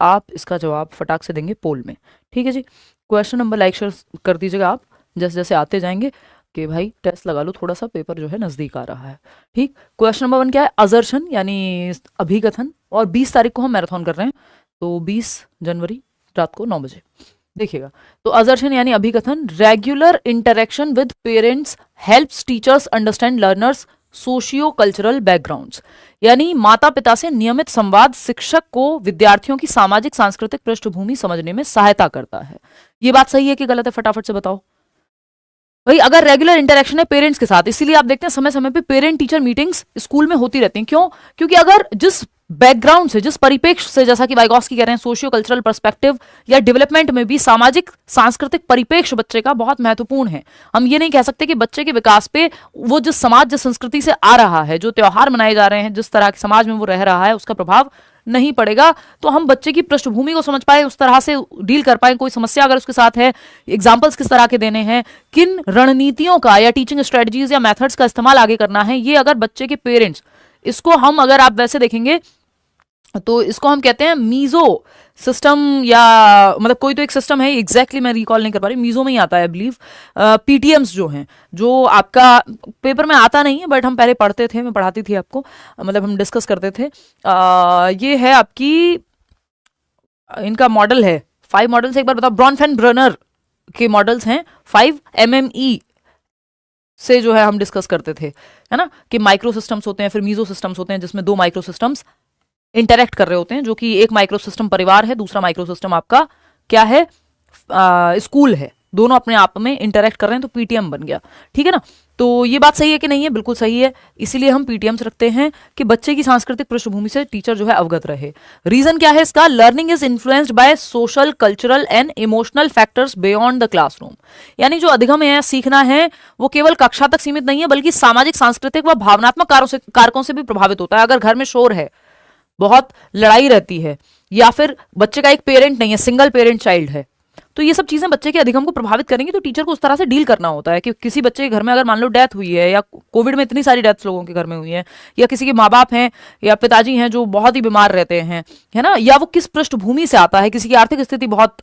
आप इसका जवाब फटाक से देंगे पोल में। ठीक है जी। क्वेश्चन नंबर लाइक शेयर कर दीजिएगा आप जैसे जैसे आते जाएंगे कि भाई टेस्ट लगा लो, थोड़ा सा पेपर जो है नजदीक आ रहा है। ठीक। क्वेश्चन नंबर 1 क्या है? असर्शन यानी अभिकथन, और 20 तारीख को हम मैराथन कर रहे हैं, तो 20 जनवरी रात को 9 बजे देखिएगा। तो असर्शन यानी अभिकथन, regular interaction with parents helps teachers understand learners socio cultural backgrounds, यानी माता पिता से नियमित संवाद शिक्षक को विद्यार्थियों की सामाजिक सांस्कृतिक पृष्ठभूमि समझने में सहायता करता है। ये बात सही है कि गलत है? फटाफट से बताओ भाई। अगर रेगुलर इंटरेक्शन है पेरेंट्स के साथ, इसीलिए आप देखते हैं समय समय पे पेरेंट टीचर मीटिंग्स स्कूल में होती रहती हैं। क्यों? क्योंकि अगर जिस बैकग्राउंड से, जिस परिप्रेक्ष्य से, जैसा कि वाइगॉस्की कह रहे हैं, सोशियो कल्चरल पर्सपेक्टिव या डेवलपमेंट में भी सामाजिक सांस्कृतिक परिप्रेक्ष्य बच्चे का बहुत महत्वपूर्ण है। हम ये नहीं कह सकते कि बच्चे के विकास पे वो जिस समाज, जिस संस्कृति से आ रहा है, जो त्योहार मनाए जा रहे हैं, जिस तरह के समाज में वो रह रहा है, उसका प्रभाव नहीं पड़ेगा। तो हम बच्चे की पृष्ठभूमि को समझ पाए, उस तरह से डील कर पाए, कोई समस्या अगर उसके साथ है, एग्जाम्पल्स किस तरह के देने हैं, किन रणनीतियों का या टीचिंग स्ट्रेटजीज या मेथड्स का इस्तेमाल आगे करना है, ये अगर बच्चे के पेरेंट्स, इसको हम, अगर आप वैसे देखेंगे तो इसको हम कहते हैं मीजो सिस्टम, या मतलब कोई तो एक सिस्टम है, एग्जैक्टली मैं रिकॉल नहीं कर पा रही, मीजो में ही आता है आई बिलीव। पीटीएम्स जो हैं, जो आपका पेपर में आता नहीं है बट हम पहले पढ़ते थे, मैं पढ़ाती थी आपको, मतलब हम डिस्कस करते थे। ये है आपकी, इनका मॉडल है 5 मॉडल्स, एक बार बताओ। ब्रॉनफेन ब्रनर के मॉडल्स हैं 5 MME से जो है हम डिस्कस करते थे, है ना, कि माइक्रो सिस्टम्स होते हैं, फिर मीजो सिस्टम्स होते हैं, जिसमें 2 माइक्रो सिस्टम्स इंटरेक्ट कर रहे होते हैं, जो कि एक माइक्रो सिस्टम परिवार है, दूसरा माइक्रो सिस्टम आपका क्या है? स्कूल है। दोनों अपने आप में इंटरेक्ट कर रहे हैं, तो पीटीएम बन गया। ठीक है ना? तो ये बात सही है कि नहीं है? बिल्कुल सही है। इसीलिए हम पीटीएम्स रखते हैं कि बच्चे की सांस्कृतिक पृष्ठभूमि से टीचर जो है अवगत रहे। रीजन क्या है इसका? Learning is influenced by social cultural and emotional factors beyond the classroom, यानी जो अधिगम है, सीखना है, वो केवल कक्षा तक सीमित नहीं है, बल्कि सामाजिक, सांस्कृतिक व भावनात्मक कारकों से भी प्रभावित होता है। अगर घर में शोर है, बहुत लड़ाई रहती है, या फिर बच्चे का एक पेरेंट नहीं है, सिंगल पेरेंट चाइल्ड है, तो ये सब चीजें बच्चे के अधिगम को प्रभावित करेंगी। तो टीचर को उस तरह से डील करना होता है कि किसी बच्चे के घर में अगर मान लो डेथ हुई है, या कोविड में इतनी सारी डेथ्स लोगों के घर में हुई है, या किसी के माँ बाप हैं या पिताजी हैं जो बहुत ही बीमार रहते हैं, है ना, या वो किस पृष्ठभूमि से आता है, किसी की आर्थिक स्थिति बहुत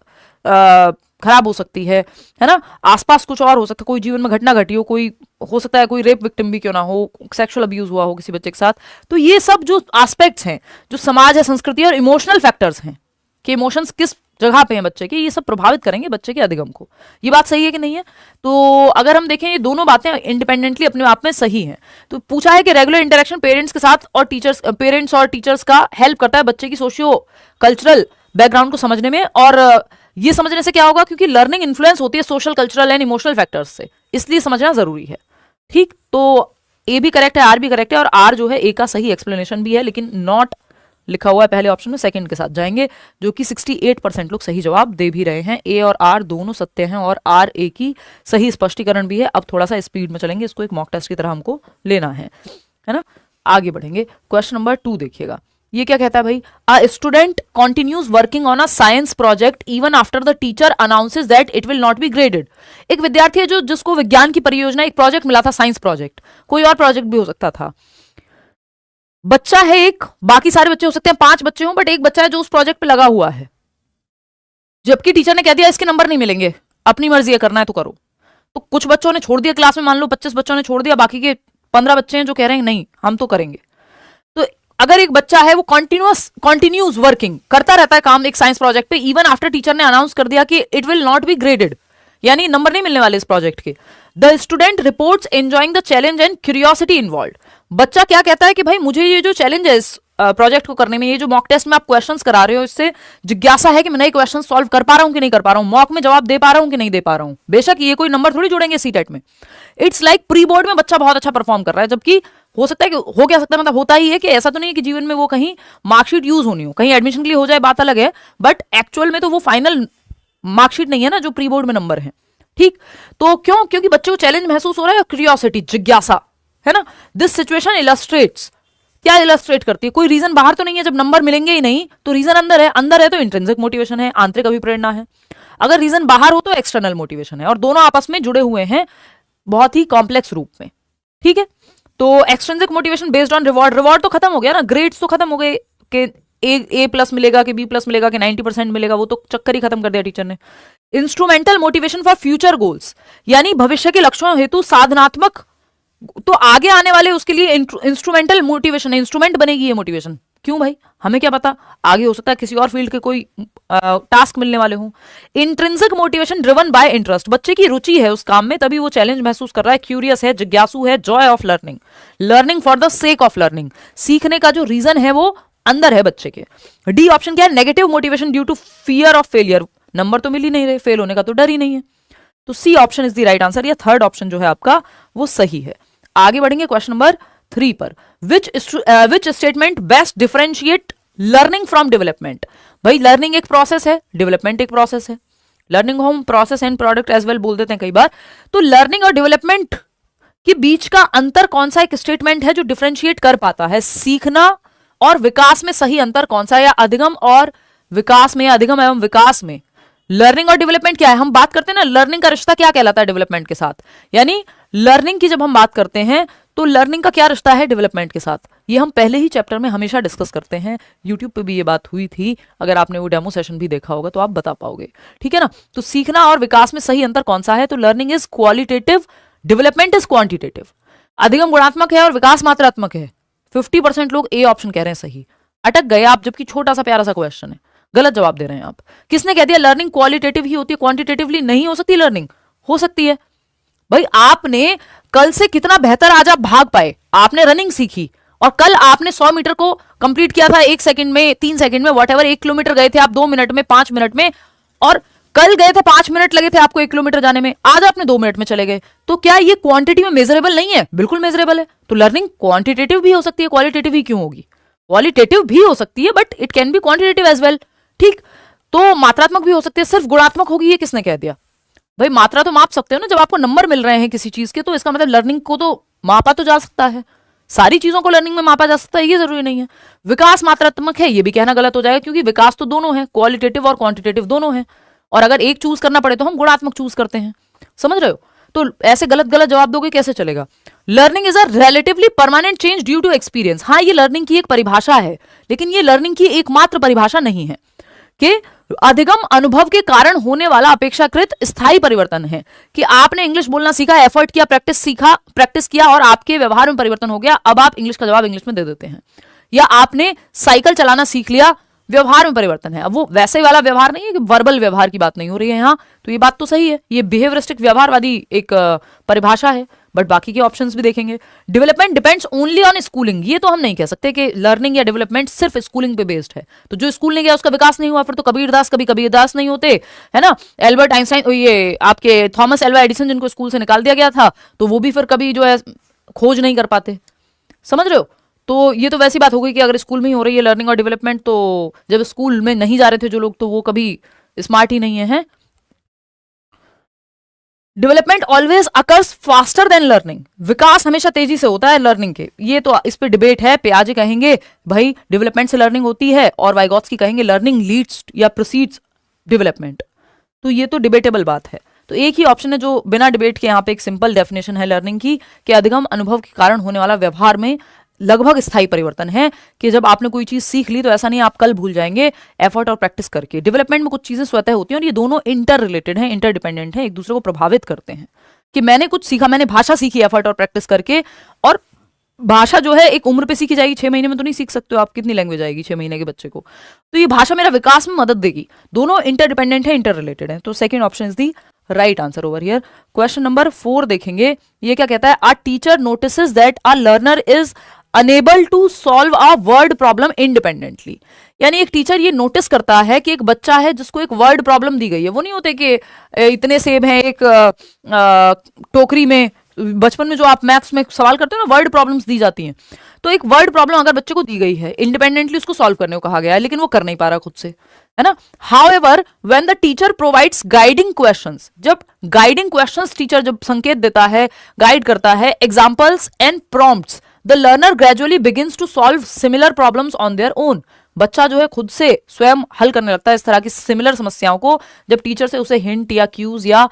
खराब हो सकती है ना, आसपास कुछ और हो सकता है, कोई जीवन में घटना घटी हो, कोई हो सकता है कोई रेप विक्टिम भी क्यों ना हो, सेक्सुअल अब्यूज हुआ हो किसी बच्चे के साथ। तो ये सब जो एस्पेक्ट्स हैं, जो समाज है, संस्कृति और इमोशनल फैक्टर्स हैं, कि इमोशंस किस जगह पे हैं बच्चे के, ये सब प्रभावित करेंगे बच्चे के अधिगम को। ये बात सही है कि नहीं है? तो अगर हम देखें, ये दोनों बातें इंडिपेंडेंटली अपने आप में सही हैं। तो पूछा है कि रेगुलर इंटरेक्शन पेरेंट्स के साथ और टीचर्स, पेरेंट्स और टीचर्स का हेल्प करता है बच्चे की सोशियो कल्चरल बैकग्राउंड को समझने में, और ये समझने से क्या होगा? क्योंकि लर्निंग इन्फ्लुएंस होती है social cultural and emotional factors से, इसलिए समझना जरूरी है। ठीक, तो ए भी करेक्ट है, आर भी करेक्ट है, और आर जो है ए का सही एक्सप्लेनेशन भी है, लेकिन नॉट लिखा हुआ है पहले ऑप्शन में, सेकंड के साथ जाएंगे, जो कि 68% लोग सही जवाब दे भी रहे हैं। ए और आर दोनों सत्य हैं, और आर ए की सही स्पष्टीकरण भी है। अब थोड़ा सा स्पीड में चलेंगे, इसको एक मॉक टेस्ट की तरह हमको लेना है ना। आगे बढ़ेंगे, क्वेश्चन नंबर 2 देखिएगा। ये क्या कहता है भाई? A student continues working on a science project even after the teacher announces that it will not be graded. एक विद्यार्थी है जो, जिसको विज्ञान की परियोजना, एक प्रोजेक्ट मिला था, साइंस प्रोजेक्ट, कोई और प्रोजेक्ट भी हो सकता था। बच्चा है एक, बाकी सारे बच्चे हो सकते हैं 5 बच्चे हों, बट एक बच्चा है जो उस प्रोजेक्ट पे लगा हुआ है, जबकि टीचर ने कह दिया इसके नंबर नहीं मिलेंगे, अपनी मर्जी है, करना है तो करो। तो कुछ बच्चों ने छोड़ दिया, क्लास में मान लो 25 बच्चों ने छोड़ दिया, बाकी के 15 बच्चे हैं जो कह रहे हैं नहीं हम तो करेंगे। तो अगर एक बच्चा है वो कंटिन्यूज वर्किंग करता रहता है काम एक साइंस प्रोजेक्ट पे, इवन आफ्टर टीचर ने अनाउंस कर दिया कि it will not be graded, यानी नंबर नहीं मिलने वाले इस प्रोजेक्ट के, the student reports enjoying the challenge and curiosity involve. बच्चा क्या कहता है कि भाई मुझे ये जो चैलेंज है इस प्रोजेक्ट को करने में, ये जो मॉक टेस्ट में आप क्वेश्चंस करा रहे हो, इससे जिज्ञासा है कि मैं नए क्वेश्चन सॉल्व कर पा रहा हूं कि नहीं कर पा रहा हूं, मॉक में जवाब दे पा रहा हूं कि नहीं दे पा रहा हूं। बेशक ये कोई नंबर थोड़ी जुड़ेंगे सीटेट में। इट्स लाइक प्री बोर्ड में बच्चा बहुत अच्छा परफॉर्म कर रहा है, जबकि हो सकता है कि, हो क्या सकता है, मतलब होता ही है कि ऐसा तो नहीं है कि जीवन में वो कहीं मार्कशीट यूज होनी हो, कहीं एडमिशन के लिए हो जाए बात अलग है, बट एक्चुअल में तो वो फाइनल मार्कशीट नहीं है ना जो प्री बोर्ड में नंबर है। ठीक, तो क्यों? क्योंकि बच्चे को चैलेंज महसूस हो रहा है, क्यूरियोसिटी, जिज्ञासा, है ना। दिस सिचुएशन इलस्ट्रेट्स, क्या इलस्ट्रेट करती है? कोई रीजन बाहर तो नहीं है, जब नंबर मिलेंगे ही नहीं तो रीजन अंदर है, अंदर है तो इंट्रिंसिक मोटिवेशन है, आंतरिक अभिप्रेरणा है। अगर रीजन बाहर हो तो एक्सटर्नल मोटिवेशन है, और दोनों आपस में जुड़े हुए हैं बहुत ही कॉम्प्लेक्स रूप में। ठीक है, तो extrinsic motivation based on reward, reward तो खत्म हो गया ना, ग्रेड्स तो खत्म हो गए कि ए प्लस मिलेगा कि बी प्लस मिलेगा कि 90% मिलेगा, वो तो चक्कर ही खत्म कर दिया टीचर ने। Instrumental motivation for future goals, यानी भविष्य के लक्ष्यों हेतु साधनात्मक, तो आगे आने वाले उसके लिए इंस्ट्रूमेंटल मोटिवेशन, इंस्ट्रूमेंट बनेगी ये मोटिवेशन। क्यों भाई, हमें क्या पता, आगे हो सकता है किसी और फील्ड के कोई टास्क मिलने वाले हों। Intrinsic motivation driven by interest, बच्चे की रुचि है उस काम में तभी वो चैलेंज महसूस कर रहा है, क्यूरियस है, जिज्ञासु है, Joy of learning, learning for the sake of learning, सीखने का जो रीजन है वो अंदर है बच्चे के। डी ऑप्शन क्या है, negative motivation due to fear of failure, number तो मिल ही नहीं रहे, फेल होने का तो डर ही नहीं है, तो C option is the right answer, या थर्ड ऑप्शन जो है आपका वो सही है। आगे बढ़ेंगे क्वेश्चन नंबर 3 पर, which statement best differentiate learning from development. भाई लर्निंग एक प्रोसेस है, डेवलपमेंट एक प्रोसेस है, लर्निंग को हम process and product as well बोल देते हैं कई बार। तो लर्निंग और डेवलपमेंट के बीच का अंतर कौन सा एक स्टेटमेंट है जो डिफरेंशिएट कर पाता है, सीखना और विकास में सही अंतर कौन सा है, या अधिगम और विकास में, या अधिगम एवं विकास में। लर्निंग और डेवलपमेंट क्या है, हम बात करते हैं ना लर्निंग का रिश्ता क्या कहलाता है डेवलपमेंट के साथ, यानी लर्निंग की जब हम बात करते हैं तो लर्निंग का क्या रिश्ता है डेवलपमेंट के साथ, ये हम पहले ही चैप्टर में हमेशा डिस्कस करते हैं, यूट्यूब पे भी ये बात हुई थी, अगर आपने वो डेमो सेशन भी देखा होगा तो आप बता पाओगे, ठीक है ना। तो सीखना और विकास में सही अंतर कौन सा है, तो learning is qualitative, development is quantitative. अधिगम गुणात्मक है और विकास मात्रात्मक है। 50% लोग ए ऑप्शन कह रहे हैं सही, अटक गए आप, जबकि छोटा सा प्यारा सा क्वेश्चन है, गलत जवाब दे रहे हैं आप। किसने कह दिया लर्निंग क्वालिटेटिव ही होती है, क्वांटिटेटिवली नहीं हो सकती लर्निंग, हो सकती है। भाई आपने कल से कितना बेहतर आज आप भाग पाए, आपने रनिंग सीखी और कल आपने 100 मीटर को कंप्लीट किया था 1 सेकंड में, 3 सेकंड में, व्हाटएवर, 1 किलोमीटर गए थे आप 2 मिनट में, 5 मिनट में, और कल गए थे 5 मिनट लगे थे आपको 1 किलोमीटर जाने में, आज आपने 2 मिनट में चले गए, तो क्या ये क्वांटिटी में मेजरेबल नहीं है, बिल्कुल मेजरेबल है। तो लर्निंग क्वांटिटेटिव भी हो सकती है, क्वालिटेटिव ही क्यों होगी, क्वालिटेटिव भी हो सकती है but it can be quantitative as well, ठीक। तो मात्रात्मक भी हो सकती है, सिर्फ गुणात्मक होगी ये किसने कह दिया। भाई मात्रा तो माप सकते हो ना, जब आपको नंबर मिल रहे हैं किसी चीज के तो इसका मतलब लर्निंग को तो मापा तो जा सकता है, सारी चीजों को लर्निंग में मापा जा सकता है, ये जरूरी नहीं है। विकास मात्रात्मक है ये भी कहना गलत हो जाएगा, क्योंकि विकास तो दोनों है, क्वालिटेटिव और क्वांटिटेटिव दोनों है, और अगर एक चूज करना पड़े तो हम गुणात्मक चूज करते हैं, समझ रहे हो। तो ऐसे गलत गलत जवाब दोगे कैसे चलेगा। Learning is a relatively permanent change due to experience, हाँ ये लर्निंग की एक परिभाषा है, लेकिन ये लर्निंग की एकमात्र परिभाषा नहीं है कि अधिगम अनुभव के कारण होने वाला अपेक्षाकृत स्थायी परिवर्तन है, कि आपने इंग्लिश बोलना सीखा, एफर्ट किया, प्रैक्टिस किया और आपके व्यवहार में परिवर्तन हो गया, अब आप इंग्लिश का जवाब इंग्लिश में दे देते हैं। या आपने साइकिल चलाना सीख लिया, व्यवहार में परिवर्तन है। अब वो वैसे वाला व्यवहार नहीं है कि वर्बल व्यवहार की बात नहीं हो रही है यहाँ, तो ये बात तो सही है, ये बिहेवियरिस्टिक व्यवहारवादी एक परिभाषा है, बट बाकी के ऑप्शंस भी देखेंगे। Development depends only on schooling, ये तो हम नहीं कह सकते कि लर्निंग या डेवलपमेंट सिर्फ स्कूलिंग पे बेस्ड है, तो जो स्कूल नहीं गया उसका विकास नहीं हुआ, फिर तो कबीरदास कभी कबीरदास नहीं होते, है ना। एल्बर्ट आइंस्टाइन, ये आपके थॉमस एल्वा एडिसन जिनको स्कूल से निकाल दिया गया था, तो वो भी फिर कभी जो है खोज नहीं कर पाते, समझ रहे हो। तो ये तो वैसी बात हो गई कि अगर स्कूल में ही हो रही है लर्निंग और डेवलपमेंट, तो जब स्कूल में नहीं जा रहे थे जो लोग, तो वो कभी स्मार्ट ही नहीं है। Development always occurs faster than learning, विकास हमेशा तेजी से होता है लर्निंग के, ये तो इस पे डिबेट है। पियाजे कहेंगे भाई डेवलपमेंट से लर्निंग होती है, और वाइगॉत्स्की कहेंगे लर्निंग लीड्स या प्रोसीड्स डेवलपमेंट, तो ये तो डिबेटेबल बात है। तो एक ही ऑप्शन है जो बिना डिबेट के यहाँ पे एक सिंपल डेफिनेशन है लर्निंग की, कि अधिगम अनुभव के कारण होने वाला व्यवहार में लगभग स्थायी परिवर्तन है, कि जब आपने कोई चीज सीख ली तो ऐसा नहीं आप कल भूल जाएंगे, एफर्ट और प्रैक्टिस करके। डेवलपमेंट में कुछ चीजें स्वतः होती हैं और ये दोनों इंटर रिलेटेड हैं, इंटरडिपेंडेंट हैं, एक दूसरे को प्रभावित करते हैं। कि मैंने कुछ सीखा, मैंने भाषा सीखी एफर्ट और प्रैक्टिस करके, और भाषा जो है एक उम्र पे सीखी जाएगी, 6 महीने में तो नहीं सीख सकते हो आप, कितनी लैंग्वेज आएगी 6 महीने के बच्चे को, तो ये भाषा मेरा विकास में मदद देगी। दोनों इंटरडिपेंडेंट है, इंटर रिलेटेड है, तो second option is the right answer over here. Question number 4 देखेंगे, ये क्या कहता है, a teacher notices that a learner is unable to solve a word problem independently, यानी एक टीचर ये नोटिस करता है कि एक बच्चा है जिसको एक वर्ड प्रॉब्लम दी गई है, वो नहीं होते कि इतने सेब हैं एक टोकरी में, बचपन में जो आप मैथ्स में सवाल करते हो ना, वर्ड प्रॉब्लम्स दी जाती हैं, तो एक वर्ड प्रॉब्लम अगर बच्चे को दी गई है, इंडिपेंडेंटली उसको सॉल्व करने को कहा गया है, लेकिन वो कर नहीं पा रहा खुद से, है ना। However when the teacher provides guiding questions, जब गाइडिंग क्वेश्चंस टीचर जब संकेत देता है, गाइड करता है, examples and prompts, the learner gradually begins to solve similar problems on their own, बच्चा जो है खुद से स्वयं हल करने लगता है इस तरह की सिमिलर समस्याओं को, जब टीचर से उसे हिंट या क्यूज या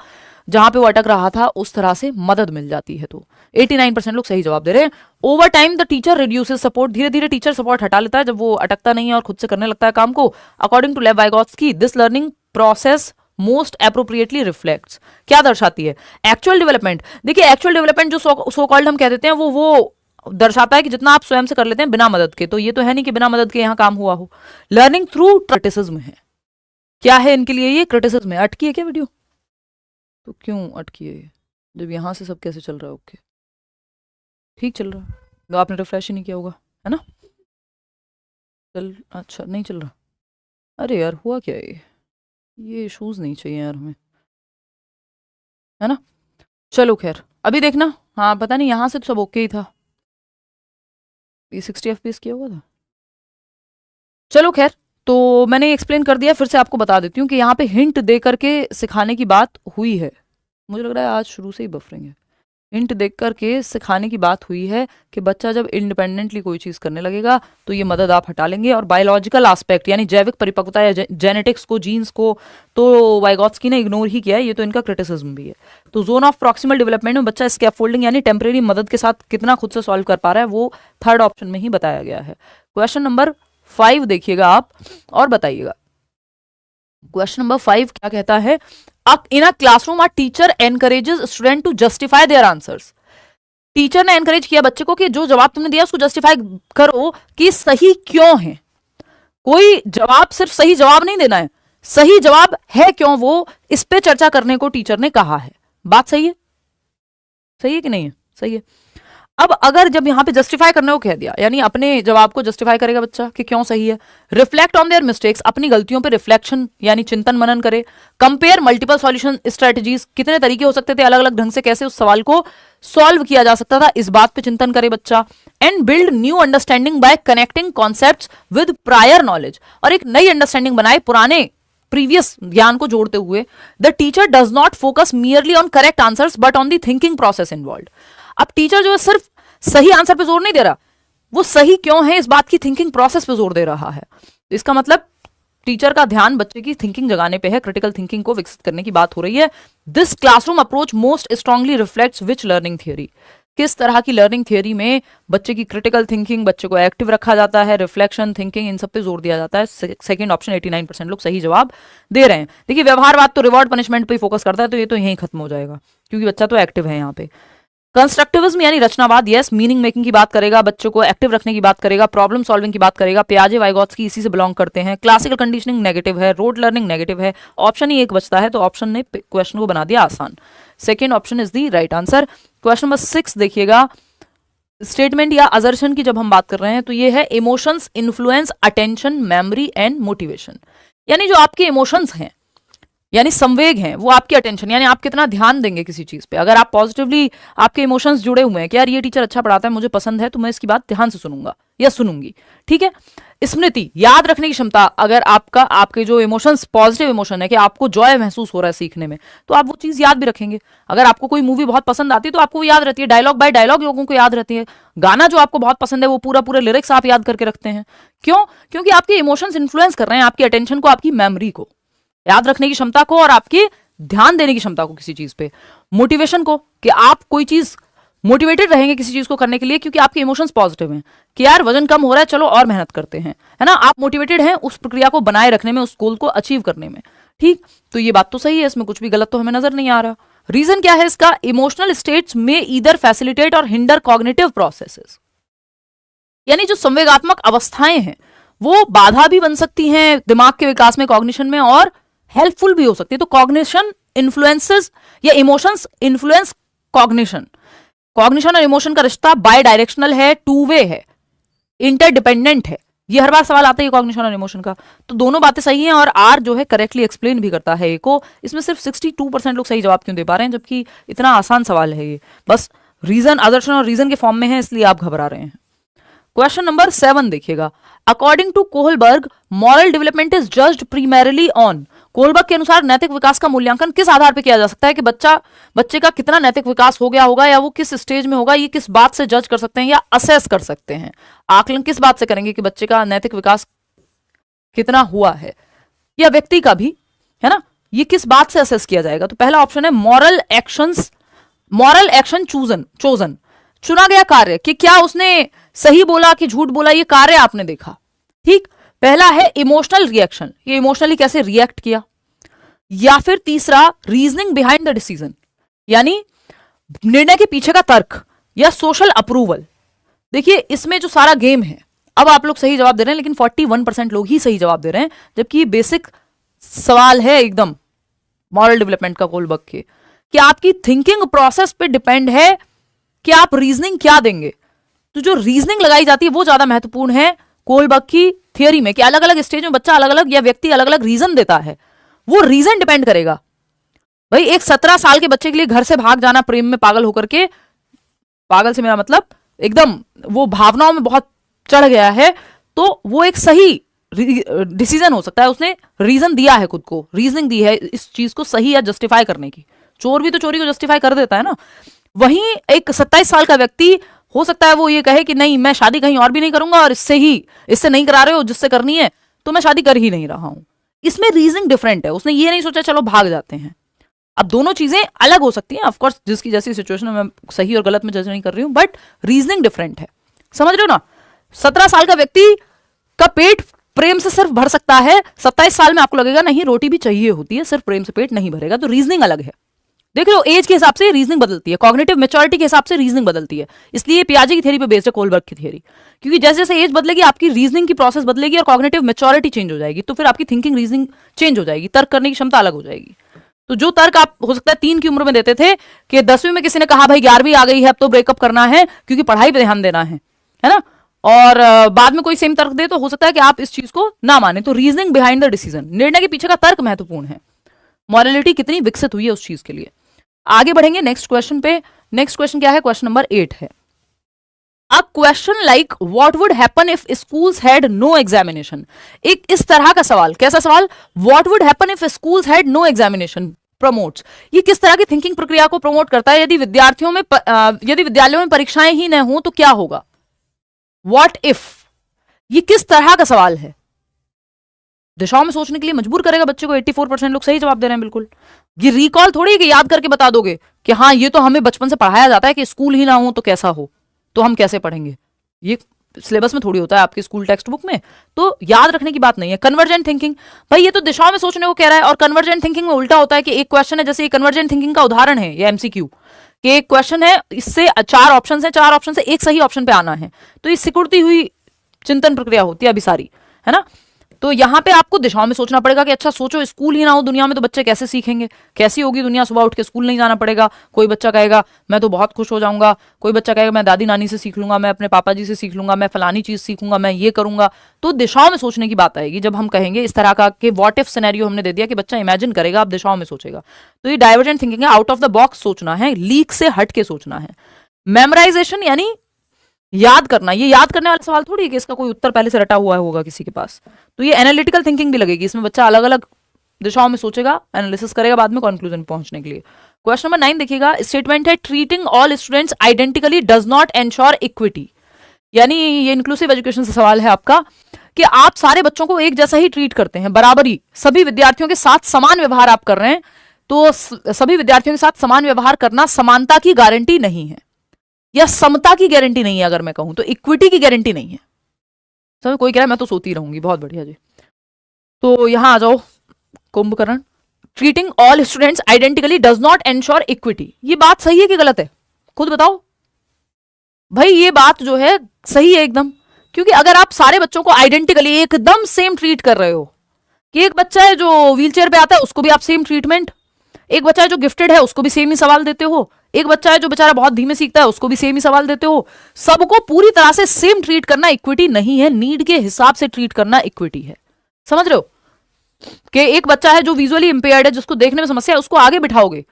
जहां पे वो अटक रहा था उस तरह से मदद मिल जाती है। तो 89% लोग सही जवाब दे रहे हैं। Over time the teacher reduces support, धीरे धीरे टीचर सपोर्ट हटा लेता है जब वो अटकता नहीं है और खुद से करने लगता है काम को। According to Lev Vygotsky this learning process most appropriately reflects, क्या दर्शाती है? Actual development. देखिए एक्चुअल डेवलपमेंट जो सो कॉल्ड हम कह देते हैं वो दर्शाता है कि जितना आप स्वयं से कर लेते हैं बिना मदद के। तो ये तो है नहीं कि बिना मदद के यहाँ काम हुआ हो। लर्निंग थ्रू क्रिटिसिज्म है, क्या है इनके लिए? ये क्रिटिसिज्म है। अटकी है क्या वीडियो? तो क्यों अटकी है जब यहां से सब कैसे चल रहा है? ओके ठीक चल रहा है, तो आपने रिफ्रेश ही नहीं किया होगा, है ना? चल अच्छा नहीं चल रहा। अरे यार हुआ क्या ये इशूज नहीं चाहिए यार हमें, है ना? चलो खैर अभी देखना। हाँ पता नहीं यहाँ से तो सब ओके ही था, ये 60 FPS किया हुआ था। चलो खैर, तो मैंने एक्सप्लेन कर दिया, फिर से आपको बता देती हूँ कि यहाँ पे हिंट दे करके सिखाने की बात हुई है। मुझे लग रहा है आज शुरू से ही बफरिंग है। हिंट देख करके सिखाने की बात हुई है कि बच्चा जब इंडिपेंडेंटली कोई चीज़ करने लगेगा तो ये मदद आप हटा लेंगे। और बायोलॉजिकल एस्पेक्ट यानी जैविक परिपक्वता या जेनेटिक्स को, जीन्स को तो वाइगोत्स्की ने इग्नोर ही किया है, ये तो इनका क्रिटिसिज्म भी है। तो जोन ऑफ प्रॉक्सिमल डेवलपमेंट में बच्चा स्कैफोल्डिंग यानी टेम्परेरी मदद के साथ कितना खुद से सॉल्व कर पा रहा है वो थर्ड ऑप्शन में ही बताया गया है। क्वेश्चन नंबर 5 देखिएगा आप और बताइएगा। क्वेश्चन नंबर 5 क्या कहता है? In a classroom a teacher encourages student to justify their answers. Teacher ने एनकरेज किया बच्चे को कि जो जवाब तुमने दिया उसको जस्टिफाई करो कि सही क्यों है। कोई जवाब सिर्फ सही जवाब नहीं देना है, सही जवाब है क्यों, वो इस पे चर्चा करने को टीचर ने कहा है। बात सही है? सही है कि नहीं है? सही है। अब अगर जब यहां पे जस्टिफाई करने को कह दिया यानी अपने जवाब को जस्टिफाई करेगा बच्चा कि क्यों सही है। रिफ्लेक्ट ऑन देयर मिस्टेक्स, अपनी गलतियों पे रिफ्लेक्शन यानी चिंतन मनन करे। कंपेयर मल्टीपल सॉल्यूशन स्ट्रेटजीज, कितने तरीके हो सकते थे अलग अलग ढंग से कैसे उस सवाल को सॉल्व किया जा सकता था, इस बात पे चिंतन करे बच्चा। And build new understanding bye connecting concepts with prior knowledge, और एक नई अंडरस्टैंडिंग बनाए पुराने प्रीवियस ज्ञान को जोड़ते हुए। The teacher does not focus merely on correct answers but on the thinking process involve. अब टीचर जो है सिर्फ सही आंसर पे जोर नहीं दे रहा, वो सही क्यों है इस बात की थिंकिंग प्रोसेस पे जोर दे रहा है। इसका मतलब टीचर का ध्यान बच्चे की थिंकिंग जगाने पे है, क्रिटिकल थिंकिंग को विकसित करने की बात हो रही है। This classroom approach most strongly reflects which learning theory, किस तरह की लर्निंग थियोरी में बच्चे की क्रिटिकल थिंकिंग, बच्चे को एक्टिव रखा जाता है, रिफ्लेक्शन, थिंकिंग, इन सब पे जोर दिया जाता है। सेकंड ऑप्शन 89% लोग सही जवाब दे रहे हैं। देखिए व्यवहारवाद तो रिवॉर्ड पनिशमेंट पे फोकस करता है, तो ये तो यहीं खत्म हो जाएगा क्योंकि बच्चा तो एक्टिव है यहाँ पे। कंस्ट्रक्टिविज्म यानी रचनावाद, यस, मीनिंग मेकिंग की बात करेगा, बच्चों को एक्टिव रखने की बात करेगा, प्रॉब्लम सॉल्विंग की बात करेगा। पियाजे वाइगोत्स्की इसी से बिलोंग करते हैं। क्लासिकल कंडीशनिंग नेगेटिव है, रोड लर्निंग नेगेटिव है। ऑप्शन ही एक बचता है, तो ऑप्शन ने क्वेश्चन को बना दिया आसान। Second option is the right answer. Question number 6 देखिएगा। स्टेटमेंट या असर्शन की जब हम बात कर रहे हैं तो ये है emotions influence attention, memory and motivation. यानी जो आपके इमोशंस हैं यानी संवेग हैं वो आपकी अटेंशन यानी आप कितना ध्यान देंगे किसी चीज पे। अगर आप पॉजिटिवली आपके इमोशंस जुड़े हुए हैं कि यार ये टीचर अच्छा पढ़ाता है, मुझे पसंद है, तो मैं इसकी बात ध्यान से सुनूंगा या सुनूंगी, ठीक है। स्मृति, याद रखने की क्षमता, अगर आपके जो इमोशंस पॉजिटिव इमोशन है कि आपको जॉय महसूस हो रहा है सीखने में, तो आप वो चीज याद भी रखेंगे। अगर आपको कोई मूवी बहुत पसंद आती है तो आपको वो याद रहती है, डायलॉग बाय डायलॉग लोगों को याद रहती है। गाना जो आपको बहुत पसंद है वो पूरे लिरिक्स आप याद करके रखते हैं। क्यों? क्योंकि आपके इमोशंस इन्फ्लुएंस कर रहे हैं आपकी अटेंशन को, आपकी मेमोरी को, याद रखने की क्षमता को और आपकी ध्यान देने की क्षमता को किसी चीज पे। मोटिवेशन को, कि आप कोई चीज मोटिवेटेड रहेंगे किसी चीज को करने के लिए क्योंकि आपके इमोशंस पॉजिटिव हैं कि यार वजन कम हो रहा है, चलो और मेहनत करते हैं, है ना। आप मोटिवेटेड हैं उस प्रक्रिया को बनाए रखने में, उस गोल को अचीव करने में, ठीक। तो ये बात तो सही है, इसमें कुछ भी गलत तो हमें नजर नहीं आ रहा। रीजन क्या है इसका? इमोशनल स्टेट्स में ईदर फैसिलिटेट और हिंडर कॉग्निटिव प्रोसेसेस, यानी जो संवेगात्मक अवस्थाएं हैं वो बाधा भी बन सकती हैं दिमाग के विकास में, कॉग्निशन में, और हेल्पफुल भी हो सकती है। तो कॉग्निशन इन्फ्लुएंसेस या इमोशंस इन्फ्लुएंस कॉग्निशन। कॉग्निशन और इमोशन का रिश्ता बाय डायरेक्शनल है, टू वे है, इंटरडिपेंडेंट है। ये हर बार सवाल आता है कॉग्निशन और इमोशन का, तो दोनों बातें सही हैं और आर जो है करेक्टली एक्सप्लेन भी करता है ए को। इसमें सिर्फ 62% लोग सही जवाब क्यों दे पा रहे हैं जबकि इतना आसान सवाल है ये, बस रीजन, असर्शन और रीजन के फॉर्म में है इसलिए आप घबरा रहे हैं। क्वेश्चन नंबर 7 देखिएगा। According to Kohlberg moral development is judged primarily on. Kohlberg के अनुसार नैतिक विकास का मूल्यांकन किस आधार पर किया जा सकता है कि बच्चे का कितना नैतिक विकास हो गया होगा या वो किस स्टेज में होगा, ये किस बात से जज कर सकते हैं या असेस कर सकते हैं, आकलन किस बात से करेंगे कि बच्चे का नैतिक विकास कितना हुआ है, या व्यक्ति का भी, है ना। ये किस बात से असेस किया जाएगा? तो पहला ऑप्शन है मॉरल एक्शन चोजन, चुना गया कार्य, कि क्या उसने सही बोला कि झूठ बोला, ये कार्य आपने देखा। ठीक। पहला है इमोशनल रिएक्शन, ये इमोशनली कैसे रिएक्ट किया। या फिर तीसरा रीजनिंग बिहाइंड द डिसीजन, यानी निर्णय के पीछे का तर्क, या सोशल अप्रूवल। देखिए इसमें जो सारा गेम है, अब आप लोग सही जवाब दे रहे हैं लेकिन 41% लोग ही सही जवाब दे रहे हैं, जबकि ये बेसिक सवाल है एकदम मॉरल डेवलपमेंट का कोलबर्ग के, कि आपकी थिंकिंग प्रोसेस पे डिपेंड है कि आप रीजनिंग क्या देंगे। तो जो रीजनिंग लगाई जाती है वो ज्यादा महत्वपूर्ण है कोलबर्ग की थियरी में, कि अलग अलग स्टेज में बच्चा अलग अलग या व्यक्ति अलग अलग रीजन देता है, वो रीजन डिपेंड करेगा। भाई एक 17 साल के बच्चे के लिए घर से भाग जाना प्रेम में पागल होकर के, पागल से मेरा मतलब एकदम वो भावनाओं में बहुत चढ़ गया है, तो वो एक सही डिसीजन हो सकता है, उसने रीजन दिया है, खुद को रीजनिंग दी है इस चीज को सही या जस्टिफाई करने की। चोर भी तो चोरी को जस्टिफाई कर देता है ना। वहीं एक 27 साल का व्यक्ति हो सकता है वो ये कहे कि नहीं मैं शादी कहीं और भी नहीं करूंगा, और इससे नहीं करा रहे हो जिससे करनी है तो मैं शादी कर ही नहीं रहा हूं। इसमें रीजनिंग डिफरेंट है, उसने ये नहीं सोचा चलो भाग जाते हैं। अब दोनों चीजें अलग हो सकती हैं, ऑफकोर्स जिसकी जैसी सिचुएशन में, मैं सही और गलत में जज नहीं कर रही हूं, बट रीजनिंग डिफरेंट है, समझ रहे हो ना। 17 साल का व्यक्ति का पेट प्रेम से सिर्फ भर सकता है, 27 साल में आपको लगेगा नहीं रोटी भी चाहिए होती है, सिर्फ प्रेम से पेट नहीं भरेगा। तो रीजनिंग अलग है। देख लो एज के हिसाब से रीजनिंग बदलती है, कॉग्निटिव मैच्योरिटी के हिसाब से रीजनिंग बदलती है। इसलिए पियाजे की थ्योरी पे बेस्ड है कोलबर्ग की थ्योरी, क्योंकि जैसे जैसे एज बदलेगी आपकी रीजनिंग की प्रोसेस बदलेगी और कॉग्निटिव मैच्योरिटी चेंज हो जाएगी, तो फिर आपकी थिंकिंग रीजनिंग चेंज हो जाएगी, तर्क करने की क्षमता अलग हो जाएगी। तो जो तर्क आप हो सकता है 3 की उम्र में देते थे, कि 10वीं में किसी ने कहा भाई 11वीं आ गई है अब तो ब्रेकअप करना है क्योंकि पढ़ाई पे ध्यान देना है ना, और बाद में कोई सेम तर्क दे, तो हो सकता है कि आप इस चीज को ना माने। तो रीजनिंग बिहाइंड द डिसीजन, निर्णय के पीछे का तर्क महत्वपूर्ण है, मॉरलिटी कितनी विकसित हुई है उस चीज के लिए। आगे बढ़ेंगे नेक्स्ट क्वेश्चन पे। नेक्स्ट क्वेश्चन क्या है? क्वेश्चन नंबर 8 है, a question like what would happen if schools had no examination. एक इस तरह का सवाल, कैसा सवाल? What would happen if schools had no examination promotes. ये किस तरह की थिंकिंग प्रक्रिया को प्रमोट करता है? यदि विद्यालयों में परीक्षाएं ही न हो तो क्या होगा? व्हाट इफ, ये किस तरह का सवाल है? दिशाओं में सोचने के लिए मजबूर करेगा बच्चे को। 84% लोग सही जवाब दे रहे हैं बिल्कुल। ये रिकॉल थोड़ी है कि याद करके बता दोगे कि हाँ ये तो हमें बचपन से पढ़ाया जाता है कि स्कूल ही ना हो तो कैसा हो, तो हम कैसे पढ़ेंगे। ये सिलेबस में थोड़ी होता है आपके स्कूल टेक्स्ट बुक में, तो याद रखने की बात नहीं है। कन्वर्जेंट थिंकिंग, भाई ये तो दिशाओं में सोचने को कह रहा है, और कन्वर्जेंट थिंकिंग में उल्टा होता है कि एक क्वेश्चन है, जैसे कन्वर्जेंट थिंकिंग का उदाहरण है ये एमसीक्यू, कि एक क्वेश्चन है, इससे 4 ऑप्शन है, 4 ऑप्शन से एक सही ऑप्शन पे आना है, तो ये सिकुड़ती हुई चिंतन प्रक्रिया होती है अभी सारी, है ना। तो यहाँ पे आपको दिशाओं में सोचना पड़ेगा कि अच्छा सोचो स्कूल ही ना हो दुनिया में तो बच्चे कैसे सीखेंगे, कैसी होगी दुनिया। सुबह उठ के स्कूल नहीं जाना पड़ेगा, कोई बच्चा कहेगा मैं तो बहुत खुश हो जाऊंगा, कोई बच्चा कहेगा मैं दादी नानी से सीख लूंगा, मैं अपने पापा जी से सीख लूंगा, मैं फलानी चीज सीखूंगा, मैं ये करूंगा। तो दिशाओं में सोचने की बात आएगी जब हम कहेंगे इस तरह का कि व्हाट इफ सिनेरियो हमने दे दिया कि बच्चा इमेजिन करेगा, अब दिशाओं में सोचेगा। तो ये डाइवर्जेंट थिंकिंग है, आउट ऑफ द बॉक्स सोचना है, लीक से हट के सोचना है। मेमोराइजेशन यानी याद करना, ये याद करने वाला सवाल थोड़ी है कि इसका कोई उत्तर पहले से रटा हुआ होगा किसी के पास। तो ये एनालिटिकल थिंकिंग भी लगेगी, इसमें बच्चा अलग अलग दिशाओं में सोचेगा, एनालिसिस करेगा बाद में कंक्लूजन पहुंचने के लिए। क्वेश्चन नंबर 9 देखिएगा, स्टेटमेंट है treating all students identically does not ensure equity. यानी ये इंक्लूसिव एजुकेशन से सवाल है आपका, कि आप सारे बच्चों को एक जैसा ही ट्रीट करते हैं, बराबरी, सभी विद्यार्थियों के साथ समान व्यवहार आप कर रहे हैं, तो सभी विद्यार्थियों के साथ समान व्यवहार करना समानता की गारंटी नहीं है, या समता की गारंटी नहीं है। अगर मैं कहूं तो इक्विटी की गारंटी नहीं है। समझ, कोई कह रहा है मैं तो सोती रहूंगी, बहुत बढ़िया जी। तो यहां आ जाओ, Kumbhakarna, treating all students identically does not ensure equity, ये बात सही है कि गलत है? खुद बताओ भाई, ये बात जो है सही है एकदम, क्योंकि अगर आप सारे बच्चों को आइडेंटिकली एकदम सेम ट्रीट कर रहे हो, कि एक बच्चा है जो व्हीलचेयर पे आता है उसको भी आप सेम ट्रीटमेंट, एक बच्चा है जो गिफ्टेड है उसको भी सेम ही सवाल देते हो, एक बच्चा है जो बेचारा बहुत धीमे सीखता है उसको भी सेम ही सवाल देते हो, सबको पूरी तरह से सेम ट्रीट करना इक्विटी नहीं है, नीड के हिसाब से ट्रीट करना इक्विटी है। समझ रहे हो कि एक बच्चा है जो विजुअली इंपेयर्ड है, जिसको देखने में समस्या है, उसको आगे बिठाओगे,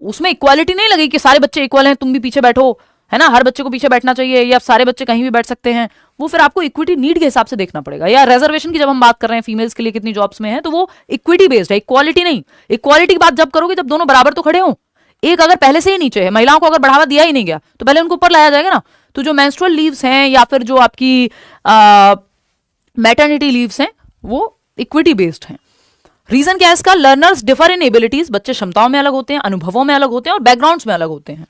उसमें इक्वालिटी नहीं लगेगी कि सारे बच्चे इक्वल हैं तुम भी पीछे बैठो, है ना, हर बच्चे को पीछे बैठना चाहिए या सारे बच्चे कहीं भी बैठ सकते हैं। वो फिर आपको इक्विटी नीड के हिसाब से देखना पड़ेगा। या रिजर्वेशन की जब हम बात कर रहे हैं फीमेल्स के लिए कितनी जॉब्स में है, तो वो इक्विटी बेस्ड है, इक्वालिटी नहीं। इक्वालिटी की बात जब करोगे जब दोनों बराबर तो खड़े हो, एक अगर पहले से ही नीचे है, महिलाओं को अगर बढ़ावा दिया ही नहीं गया तो पहले उनको ऊपर लाया जाएगा ना। तो जो मेंस्ट्रुअल लीव्स हैं या फिर जो आपकी मैटरनिटी लीव्स हैं वो इक्विटी बेस्ड हैं। रीजन क्या है इसका? लर्नर्स डिफर इन एबिलिटीज, बच्चे क्षमताओं में अलग होते हैं, अनुभवों में अलग होते हैं और बैकग्राउंड्स में अलग होते हैं।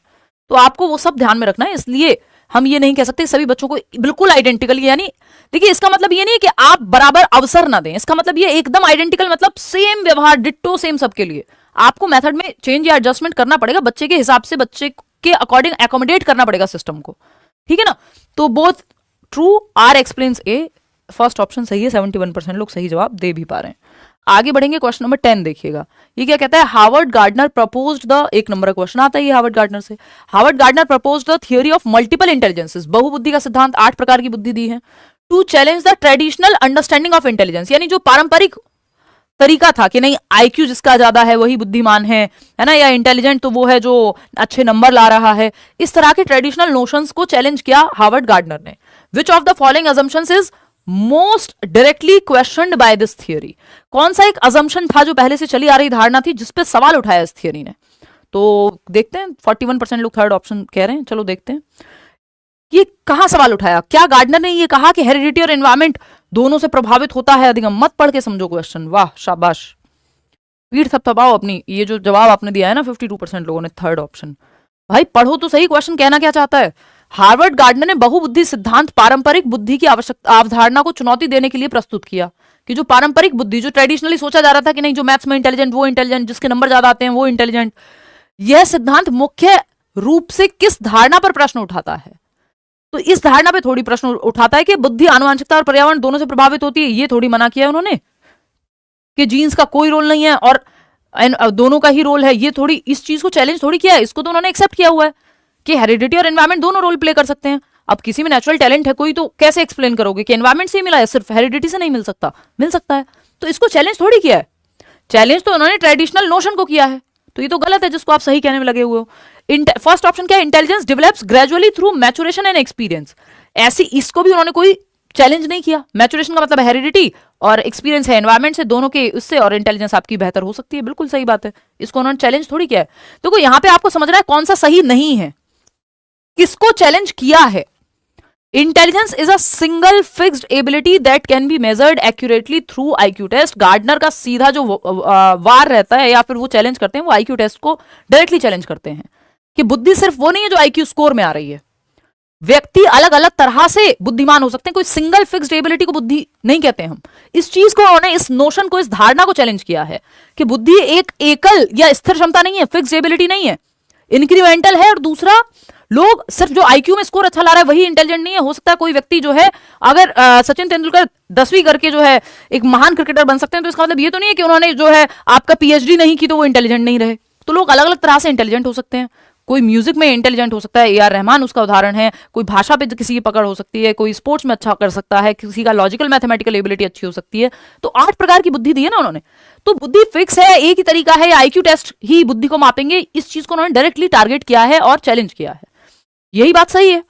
तो आपको वो सब ध्यान में रखना है, इसलिए हम ये नहीं कह सकते सभी बच्चों को बिल्कुल आइडेंटिकल, यानी देखिए इसका मतलब ये नहीं है कि आप बराबर अवसर ना दें, इसका मतलब ये एकदम आइडेंटिकल मतलब सेम व्यवहार, डिट्टो सेम सबके लिए। आपको मेथड में चेंज या एडजस्टमेंट करना पड़ेगा, बच्चे के हिसाब से, बच्चे के अकॉर्डिंग एकोमोडेट करना पड़ेगा सिस्टम को, ठीक है ना। तो both true, R explains A, first option सही है, 71% लोग सही जवाब दे भी पा रहे हैं। आगे बढ़ेंगे, क्वेश्चन नंबर 10 देखिएगा, ये क्या कहता है? हार्वर्ड गार्डनर प्रपोज्ड द, एक नंबर का क्वेश्चन आता है ये हार्वर्ड गार्डनर से। Howard Gardner proposed the theory of multiple intelligences, बहुबुद्धि का सिद्धांत, 8 प्रकार की बुद्धि दी है, to challenge the traditional understanding of intelligence, यानी जो पारंपरिक तरीका था कि नहीं आईक्यू जिसका ज्यादा है वही बुद्धिमान है ना, या इंटेलिजेंट तो वो है जो अच्छे नंबर ला रहा है, इस तरह के ट्रेडिशनल नोशंस को चैलेंज किया हार्वर्ड गार्डनर ने। Which of the following assumptions is most directly questioned by this theory, कौन सा एक अजम्पशन था जो पहले से चली आ रही धारणा थी जिसपे सवाल उठाया इस थियोरी ने? तो देखते हैं, 41% लोग थर्ड ऑप्शन कह रहे हैं, चलो देखते हैं ये कहां सवाल उठाया। क्या गार्डनर ने ये कहा कि हेरिडिटी और एनवायरमेंट दोनों से प्रभावित होता है अधिगम? मत पढ़ के समझो क्वेश्चन, वाह शाबाश, पीठ थपथपाओ अपनी। ये जो जवाब आपने दिया है ना 52% लोगों ने, थर्ड ऑप्शन, भाई पढ़ो तो सही, क्वेश्चन कहना क्या चाहता है। हार्वर्ड गार्डनर ने बहुबुद्धि सिद्धांत पारंपरिक बुद्धि की आवश्यकता अवधारणा को चुनौती देने के लिए प्रस्तुत किया कि जो पारंपरिक बुद्धि, जो ट्रेडिशनली सोचा जा रहा था कि नहीं जो मैथ्स में इंटेलिजेंट वो इंटेलिजेंट, जिसके नंबर ज्यादा आते हैं वो इंटेलिजेंट, यह सिद्धांत मुख्य रूप से किस धारणा पर प्रश्न उठाता है? तो इस धारणा पे थोड़ी प्रश्न उठाता है कि बुद्धि आनुवंशिकता और पर्यावरण दोनों से प्रभावित होती है, ये थोड़ी मना किया है उन्होंने कि जीन्स का कोई रोल नहीं है और दोनों का ही रोल है, ये थोड़ी इस चीज को चैलेंज थोड़ी किया है, इसको तो उन्होंने एक्सेप्ट किया हुआ है कि हेरिडिटी और एनवायरमेंट दोनों रोल प्ले कर सकते हैं। अब किसी में नेचुरल टैलेंट है कोई, तो कैसे एक्सप्लेन करोगे कि एनवायरमेंट से ही मिला है, सिर्फ हेरिडिटी से नहीं मिल सकता? मिल सकता है, तो इसको चैलेंज थोड़ी किया है, चैलेंज तो उन्होंने ट्रेडिशनल नोशन को किया है, तो ये तो गलत है जिसको आप सही कहने में लगे हुए हो। फर्स्ट ऑप्शन क्या है? Intelligence develops gradually through maturation and experience, ऐसी इसको भी उन्होंने कोई चैलेंज नहीं किया। मैचुरेशन का मतलब हेरिडिटी और एक्सपीरियंस है एनवायरमेंट से, दोनों के उससे, और इंटेलिजेंस आपकी बेहतर हो सकती है, बिल्कुल सही बात है, इसको उन्होंने चैलेंज थोड़ी किया है। तो यहाँ पे आपको समझना है कौन सा सही नहीं है, किसको चैलेंज किया है। Intelligence is a single fixed ability that can be measured accurately through IQ test. Gardner का सीधा जो वार रहता है या फिर वो चैलेंज करते हैं, वो आईक्यू टेस्ट को डायरेक्टली चैलेंज करते हैं कि बुद्धि सिर्फ वो नहीं है जो आईक्यू स्कोर में आ रही है, व्यक्ति अलग अलग तरह से बुद्धिमान हो सकते हैं, कोई सिंगल फिक्स्ड एबिलिटी को बुद्धि नहीं कहते हम। इस चीज को उन्होंने, इस नोशन को, इस धारणा को चैलेंज किया है कि बुद्धि एक एकल या स्थिर क्षमता नहीं है, फिक्स्ड एबिलिटी नहीं है, इंक्रीमेंटल है। और दूसरा, लोग सिर्फ जो आईक्यू में स्कोर अच्छा ला रहा है वही इंटेलिजेंट नहीं है। हो सकता है कोई व्यक्ति जो है, अगर सचिन तेंदुलकर 10वीं करके जो है एक महान क्रिकेटर बन सकते हैं, तो इसका मतलब ये तो नहीं है कि उन्होंने जो है आपका पीएचडी नहीं की तो वो इंटेलिजेंट नहीं रहे। तो लोग अलग अलग तरह से इंटेलिजेंट हो सकते हैं, कोई म्यूजिक में इंटेलिजेंट हो सकता है, ए आर रहमान उसका उदाहरण है, कोई भाषा पे किसी की पकड़ हो सकती है, कोई स्पोर्ट्स में अच्छा कर सकता है, किसी का लॉजिकल मैथमेटिकल एबिलिटी अच्छी हो सकती है। तो 8 प्रकार की बुद्धि दी है ना उन्होंने, तो बुद्धि फिक्स है, एक ही तरीका है, आईक्यू टेस्ट ही बुद्धि को मापेंगे, इस चीज को उन्होंने डायरेक्टली टारगेट किया है और चैलेंज किया है। यही बात सही है,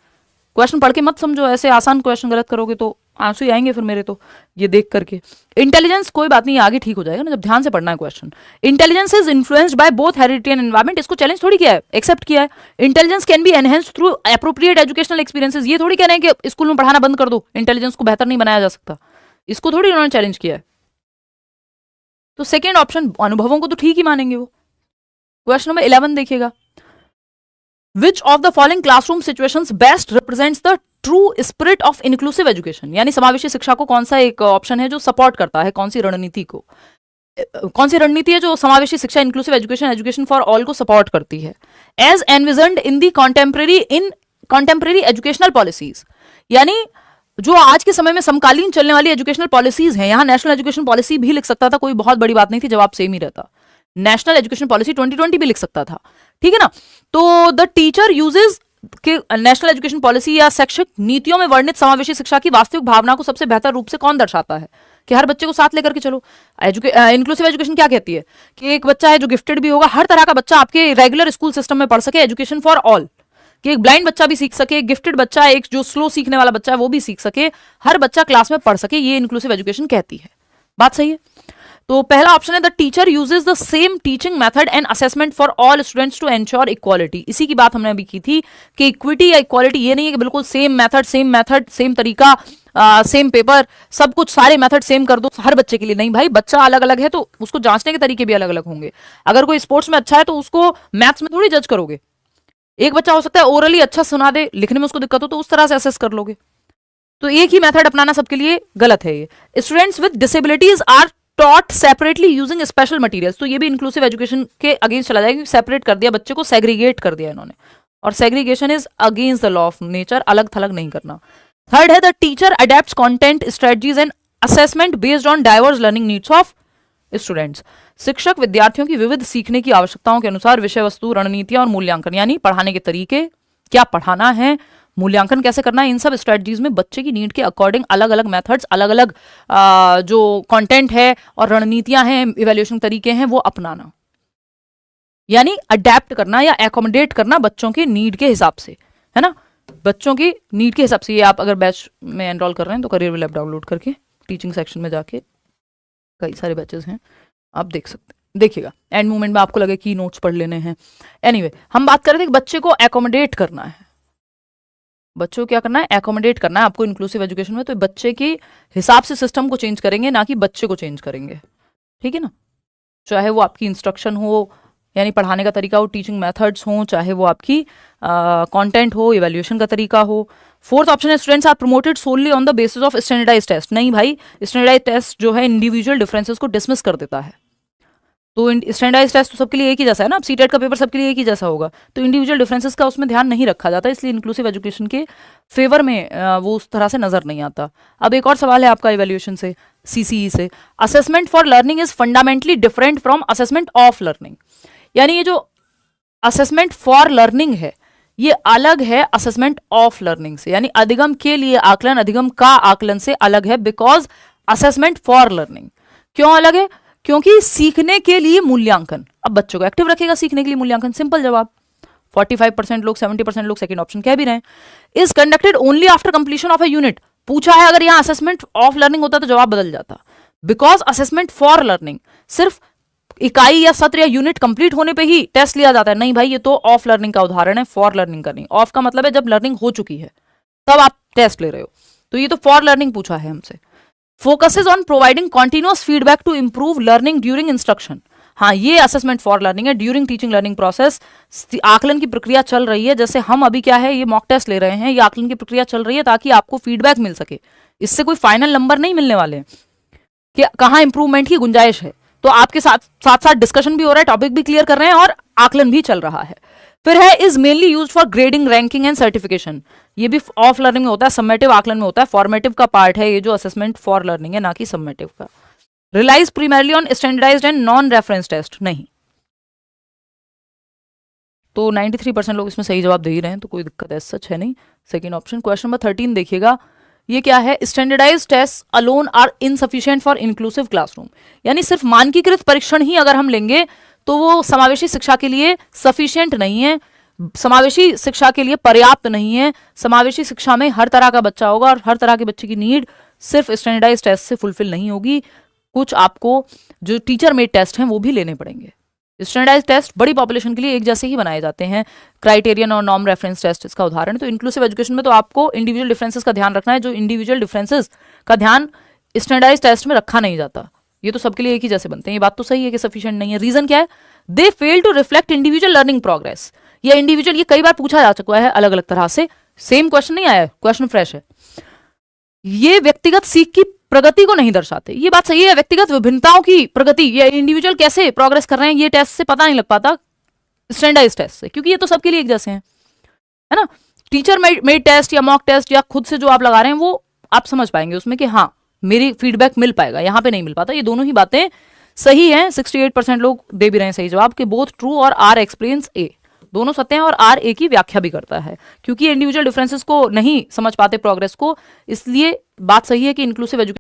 क्वेश्चन पढ़ के मत समझो, ऐसे आसान क्वेश्चन गलत करोगे तो आंसू ही आएंगे फिर मेरे तो ये देख करके। इंटेलिजेंस कोई बात नहीं, आगे ठीक हो जाएगा ना, जब ध्यान से पढ़ना है question. Intelligence is influenced by both heredity and environment, इसको चैलेंज थोड़ी किया है, एक्सेप्ट किया है। Intelligence can be enhanced through appropriate educational experiences, ये थोड़ी कह रहे हैं कि स्कूल में पढ़ाना बंद कर दो, इंटेलिजेंस को बेहतर नहीं बनाया जा सकता, इसको थोड़ी उन्होंने चैलेंज किया है। तो सेकेंड ऑप्शन, अनुभवों को तो ठीक ही मानेंगे वो। क्वेश्चन नंबर 11 देखिएगा, Which of the following classroom situations best represents the true spirit of inclusive education, यानी समावेशी शिक्षा को कौन सा एक ऑप्शन है जो सपोर्ट करता है, कौन सी रणनीति को, कौन सी रणनीति है जो समावेशी शिक्षा inclusive education, education for all को सपोर्ट करती है। एज एनविजन्ड इन दी कॉन्टेम्परेरी एजुकेशनल पॉलिसीज, यानी जो आज के समय में समकालीन चलने वाली एजुकेशनल पॉलिसीज हैं, यहां नेशनल एजुकेशन पॉलिसी भी लिख सकता था, कोई बहुत बड़ी बात नहीं थी, जवाब सेम ही रहता, नेशनल एजुकेशन पॉलिसी 2020 भी लिख सकता था, ठीक है ना। तो द टीचर यूजेस कि नेशनल एजुकेशन पॉलिसी या शैक्षिक नीतियों में वर्णित समावेशी शिक्षा की वास्तविक भावना को सबसे बेहतर रूप से कौन दर्शाता है, कि हर बच्चे को साथ लेकर के चलो। इंक्लूसिव एजुकेशन क्या कहती है कि एक बच्चा है जो गिफ्टेड भी होगा, हर तरह का बच्चा आपके रेगुलर स्कूल सिस्टम में पढ़ सके, एजुकेशन फॉर ऑल, कि एक ब्लाइंड बच्चा भी सीख सके, गिफ्टेड बच्चा, एक जो स्लो सीखने वाला बच्चा है वो भी सीख सके, हर बच्चा क्लास में पढ़ सके, ये इंक्लूसिव एजुकेशन कहती है। बात सही है। तो पहला ऑप्शन है the teacher uses the same teaching method and assessment for all students to ensure equality. इसी की बात हमने अभी की थी कि इक्विटी या इक्वालिटी ये नहीं है कि बिल्कुल सेम मेथड सेम तरीका सेम पेपर सब कुछ सारे मेथड सेम कर दो हर बच्चे के लिए। नहीं भाई, बच्चा अलग अलग है तो उसको जांचने के तरीके भी अलग अलग होंगे। अगर कोई स्पोर्ट्स में अच्छा है तो उसको मैथ्स में थोड़ी जज करोगे। एक बच्चा हो सकता है ओरली अच्छा सुना दे, लिखने में उसको दिक्कत हो तो उस तरह से असेस कर लोगे। तो एक ही मेथड अपनाना सबके लिए गलत है। ये students with disabilities are taught separately using special materials, तो ये भी इंक्लूसिव एजुकेशन के अगेंस्ट चला जाएगा। सेपरेट कर दिया बच्चे को, सेग्रीगेट कर दिया इन्होंने, और segregation is against the law of nature, अलग थलग नहीं करना। थर्ड है the teacher adapts content strategies and assessment based on diverse learning needs of students. शिक्षक विद्यार्थियों की विविध सीखने की आवश्यकताओं के अनुसार विषय वस्तु, रणनीतियां और मूल्यांकन, यानी पढ़ाने के तरीके, क्या पढ़ाना है, मूल्यांकन कैसे करना है, इन सब स्ट्रेटजीज में बच्चे की नीड के अकॉर्डिंग अलग अलग मेथड्स, अलग अलग जो कंटेंट है और रणनीतियां हैं, इवैल्यूएशन तरीके हैं, वो अपनाना, यानी अडेप्ट करना या एकोमोडेट करना बच्चों के नीड के हिसाब से, है ना, बच्चों की नीड के हिसाब से। ये आप अगर बैच में एनरोल कर रहे हैं तो करियर विल ऐप डाउनलोड करके टीचिंग सेक्शन में जाके कई सारे बैचेस हैं, आप देख सकते हैं, देखिएगा। एंड मोमेंट में आपको लगे कि नोट्स पढ़ लेने हैं। एनीवे, हम बात कर रहे थे कि बच्चे को एकोमोडेट करना है, बच्चों को क्या करना है, एकोमोडेट करना है आपको इंक्लूसिव एजुकेशन में। तो बच्चे के हिसाब से सिस्टम को चेंज करेंगे, ना कि बच्चे को चेंज करेंगे, ठीक है ना। चाहे वो आपकी इंस्ट्रक्शन हो, यानी पढ़ाने का तरीका हो, टीचिंग मेथड्स हो, चाहे वो आपकी कंटेंट हो, इवैल्यूएशन का तरीका हो। फोर्थ ऑप्शन है students are promoted solely on the basis of standardize test. नहीं भाई, स्टैंडर्डाइज टेस्ट जो है इंडिविजुअल डिफरेंसेस को डिसमिस कर देता है। तो स्टैंडर्डाइज टेस्ट तो सबके लिए एक ही जैसा है ना, अब सीटेट का पेपर सबके लिए एक ही जैसा होगा, तो इंडिविजुअल डिफरेंसेस का उसमें ध्यान नहीं रखा जाता, इसलिए इंक्लूसिव एजुकेशन के फेवर में वो उस तरह से नजर नहीं आता। अब एक और सवाल है आपका इवैल्यूएशन से, सीसीई से, assessment for learning is fundamentally different from assessment of learning. यानी ये जो असेसमेंट फॉर लर्निंग है ये अलग है असेसमेंट ऑफ लर्निंग से, यानी अधिगम के लिए आकलन अधिगम का आकलन से अलग है, बिकॉज असेसमेंट फॉर लर्निंग। क्यों अलग है? क्योंकि सीखने के लिए मूल्यांकन, अब बच्चों को एक्टिव रखेगा सीखने के लिए मूल्यांकन, सिंपल जवाब। 45% लोग, 70% लोग सेकंड ऑप्शन कह भी रहे हैं। Is conducted only after completion of a unit, पूछा है, अगर यहां असेसमेंट ऑफ लर्निंग होता तो जवाब बदल जाता, बिकॉज असेसमेंट फॉर लर्निंग सिर्फ इकाई या सत्र या यूनिट कंप्लीट होने पे ही टेस्ट लिया जाता है। नहीं भाई, ये तो ऑफ लर्निंग का उदाहरण है, फॉर लर्निंग का नहीं। ऑफ का मतलब है जब लर्निंग हो चुकी है तब आप टेस्ट ले रहे हो, तो ये तो फॉर लर्निंग पूछा है हमसे। Focuses on providing continuous feedback to improve learning during instruction. हाँ, ये असेसमेंट फॉर लर्निंग है। ड्यूरिंग टीचिंग लर्निंग प्रोसेस, आकलन की प्रक्रिया चल रही है, जैसे हम अभी क्या है, ये मॉक टेस्ट ले रहे हैं, ये आकलन की प्रक्रिया चल रही है ताकि आपको फीडबैक मिल सके। इससे कोई फाइनल नंबर नहीं मिलने वाले कि कहाँ इंप्रूवमेंट की गुंजाइश है। तो आपके साथ साथ डिस्कशन भी हो रहा है, टॉपिक भी क्लियर कर रहे हैं और आकलन भी चल रहा है। फिर है is mainly used for grading, ranking and certification. ये भी ऑफ लर्निंग में होता है, समेटिव आकलन में होता है। फॉर्मेटिव का पार्ट है ये जो असेसमेंट फॉर लर्निंग है, ना कि समेटिव का। Relies primarily on standardized and non reference test, नहीं। तो 93% लोग इसमें सही जवाब दे ही रहे हैं, तो कोई दिक्कत है सच है नहीं। Second option. क्वेश्चन नंबर 13 देखिएगा, ये क्या है, standardize test alone are insufficient for inclusive classroom. यानी सिर्फ मानकीकृत परीक्षण ही अगर हम लेंगे तो वो समावेशी शिक्षा के लिए सफिशिएंट नहीं है, समावेशी शिक्षा के लिए पर्याप्त नहीं है। समावेशी शिक्षा में हर तरह का बच्चा होगा और हर तरह के बच्चे की नीड सिर्फ स्टैंडर्डाइज टेस्ट से फुलफिल नहीं होगी। कुछ आपको जो टीचर मेड टेस्ट हैं वो भी लेने पड़ेंगे। स्टैंडर्डाइज टेस्ट बड़ी पॉपुलेशन के लिए एक जैसे ही बनाए जाते हैं। क्राइटेरियन और नॉर्म रेफरेंस टेस्ट इसका उदाहरण है। तो इंक्लूसिव एजुकेशन में तो आपको इंडिविजुअल डिफरेंसेस का ध्यान रखना है, जो इंडिविजुअल डिफरेंसेस का ध्यान स्टैंडर्डाइज टेस्ट में रखा नहीं जाता। ये तो सबके लिए एक ही जैसे बनते हैं। ये बात तो सही है कि सफिशिएंट नहीं है। रीजन क्या है? They fail to reflect individual learning progress. या इंडिविजुअल, ये कई बार पूछा जा चुका है अलग अलग तरह से, सेम क्वेश्चन नहीं आया है, क्वेश्चन फ्रेश है। ये व्यक्तिगत सीख की प्रगति को नहीं दर्शाते। ये बात सही है, व्यक्तिगत विभिन्नताओं की प्रगति, ये इंडिविजुअल कैसे प्रोग्रेस कर रहे हैं ये टेस्ट से पता नहीं लग पाता स्टैंडर्डाइज टेस्ट से, क्योंकि ये तो सबके लिए एक जैसे हैं, है ना। टीचर मेड टेस्ट या मॉक टेस्ट या खुद से जो आप लगा रहे हैं वो आप समझ पाएंगे उसमें कि हाँ मेरी फीडबैक मिल पाएगा, यहाँ पे नहीं मिल पाता। ये दोनों ही बातें सही हैं। 68% लोग दे भी रहे हैं सही जवाब कि बोथ ट्रू और आर एक्सपीरियंस ए, दोनों सत्य हैं और आर ए की व्याख्या भी करता है, क्योंकि इंडिविजुअल डिफरेंसेस को नहीं समझ पाते प्रोग्रेस को। इसलिए बात सही है कि इंक्लूसिव एजुकेशन